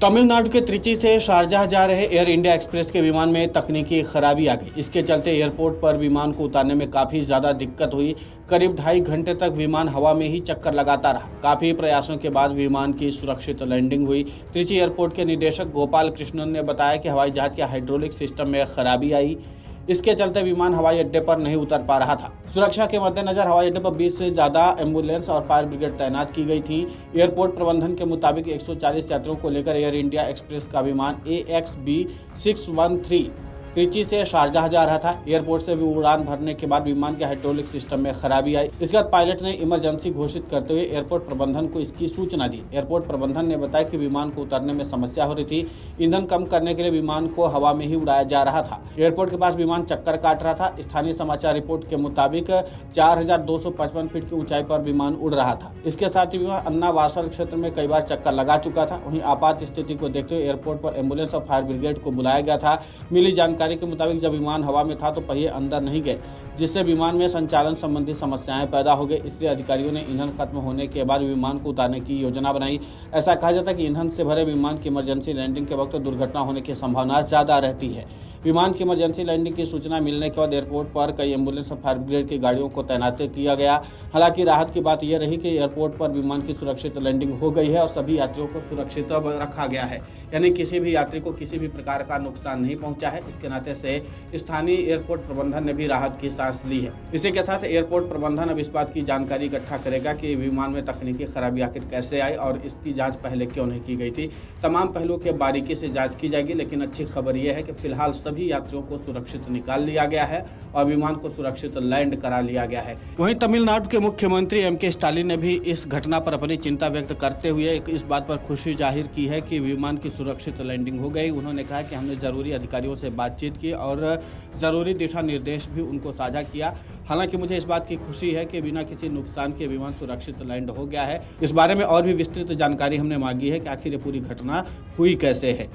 तमिलनाडु के त्रिची से शारजाह जा रहे एयर इंडिया एक्सप्रेस के विमान में तकनीकी खराबी आ गई। इसके चलते एयरपोर्ट पर विमान को उतारने में काफ़ी ज़्यादा दिक्कत हुई। करीब 2.5 घंटे तक विमान हवा में ही चक्कर लगाता रहा। काफ़ी प्रयासों के बाद विमान की सुरक्षित लैंडिंग हुई। त्रिची एयरपोर्ट के निदेशक गोपाल कृष्णन ने बताया कि हवाई जहाज़ के हाइड्रोलिक सिस्टम में खराबी आई। इसके चलते विमान हवाई अड्डे पर नहीं उतर पा रहा था। सुरक्षा के मद्देनजर हवाई अड्डे पर 20 से ज़्यादा एम्बुलेंस और फायर ब्रिगेड तैनात की गई थी। एयरपोर्ट प्रबंधन के मुताबिक 140 यात्रियों को लेकर एयर इंडिया एक्सप्रेस का विमान AXB 613 त्रिची से शारजाह जा रहा था। एयरपोर्ट से भी उड़ान भरने के बाद विमान के हाइड्रोलिक सिस्टम में खराबी आई। इसके बाद पायलट ने इमरजेंसी घोषित करते हुए एयरपोर्ट प्रबंधन को इसकी सूचना दी। एयरपोर्ट प्रबंधन ने बताया कि विमान को उतरने में समस्या हो रही थी। ईंधन कम करने के लिए विमान को हवा में ही उड़ाया जा रहा था। एयरपोर्ट के पास विमान चक्कर काट रहा था। स्थानीय समाचार रिपोर्ट के मुताबिक 4255 फीट की ऊंचाई पर विमान उड़ रहा था। इसके साथ ही विमान अन्ना वासर क्षेत्र में कई बार चक्कर लगा चुका था। वहीं आपात स्थिति को देखते हुए एयरपोर्ट पर एम्बुलेंस और फायर ब्रिगेड को बुलाया गया था। मिली जानकारी के मुताबिक जब विमान हवा में था तो पहिए अंदर नहीं गए, जिससे विमान में संचालन संबंधी समस्याएं पैदा हो गई। इसलिए अधिकारियों ने ईंधन खत्म होने के बाद विमान को उतारने की योजना बनाई। ऐसा कहा जाता है कि ईंधन से भरे विमान की इमरजेंसी लैंडिंग के वक्त दुर्घटना होने की संभावना ज़्यादा रहती है। विमान की इमरजेंसी लैंडिंग की सूचना मिलने के बाद एयरपोर्ट पर कई एम्बुलेंस और फायर ब्रिगेड की गाड़ियों को तैनात किया गया। हालांकि राहत की बात यह रही कि एयरपोर्ट पर विमान की सुरक्षित लैंडिंग हो गई है और सभी यात्रियों को सुरक्षित रखा गया है, यानी किसी भी यात्री को किसी भी प्रकार का नुकसान नहीं पहुंचा है। इसके नाते से स्थानीय एयरपोर्ट प्रबंधन ने भी राहत की सांस ली है। इसी के साथ एयरपोर्ट प्रबंधन अब इस बात की जानकारी इकट्ठा करेगा कि विमान में तकनीकी खराबी आखिर कैसे आई और इसकी जाँच पहले क्यों नहीं की गई थी। तमाम पहलुओं की बारीकी से जाँच की जाएगी। लेकिन अच्छी खबर यह है कि फिलहाल सभी यात्रियों को सुरक्षित निकाल लिया गया है और विमान को सुरक्षित लैंड करा लिया गया है। वहीं तमिलनाडु के मुख्यमंत्री MK स्टालिन ने भी इस घटना पर अपनी चिंता व्यक्त करते हुए इस बात पर खुशी जाहिर की है कि विमान की सुरक्षित लैंडिंग हो गई। उन्होंने कहा कि हमने जरूरी अधिकारियों से बातचीत की और जरूरी दिशा निर्देश भी उनको साझा किया। हालांकि मुझे इस बात की खुशी है कि बिना किसी नुकसान के विमान सुरक्षित लैंड हो गया है। इस बारे में और भी विस्तृत जानकारी हमने मांगी है कि आखिर ये पूरी घटना हुई कैसे है।